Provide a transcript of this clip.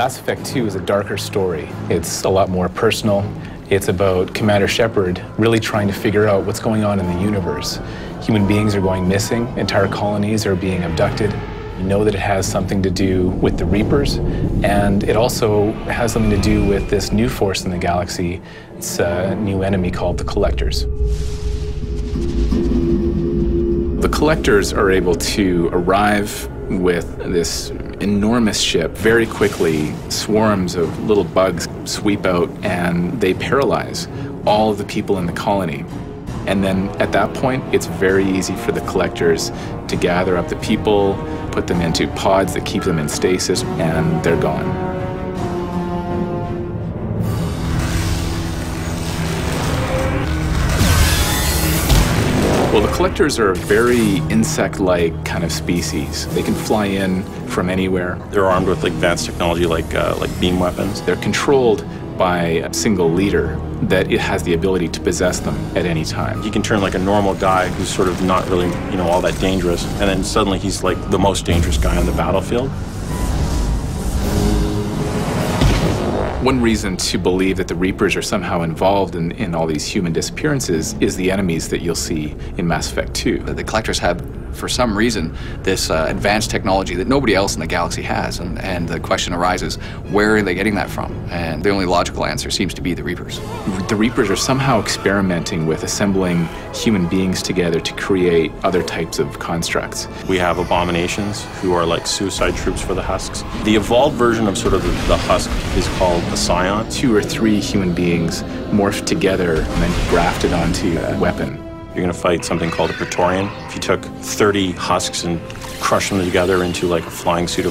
Mass Effect 2 is a darker story. It's a lot more personal. It's about Commander Shepard really trying to figure out what's going on in the universe. Human beings are going missing, entire colonies are being abducted. You know that it has something to do with the Reapers, and it also has something to do with this new force in the galaxy. It's a new enemy called the Collectors. The Collectors are able to arrive with this enormous ship very quickly. Swarms of little bugs sweep out and they paralyze all of the people in the colony. And then at that point, it's very easy for the Collectors to gather up the people, put them into pods that keep them in stasis, and they're gone. Well, the Collectors are a very insect-like kind of species. They can fly in from anywhere. They're armed with advanced technology like beam weapons. They're controlled by a single leader that it has the ability to possess them at any time. He can turn like a normal guy who's sort of not really, all that dangerous, and then suddenly he's like the most dangerous guy on the battlefield. One reason to believe that the Reapers are somehow involved in all these human disappearances is the enemies that you'll see in Mass Effect 2. The Collectors have, for some reason, this advanced technology that nobody else in the galaxy has, and the question arises, where are they getting that from? And the only logical answer seems to be the Reapers. The Reapers are somehow experimenting with assembling human beings together to create other types of constructs. We have abominations who are like suicide troops for the Husks. The evolved version of sort of the Husk is called a Scion. 2 or 3 human beings morphed together and then grafted onto a weapon. You're going to fight something called a Praetorian. If you took 30 Husks and crushed them together into like a flying suit of armor,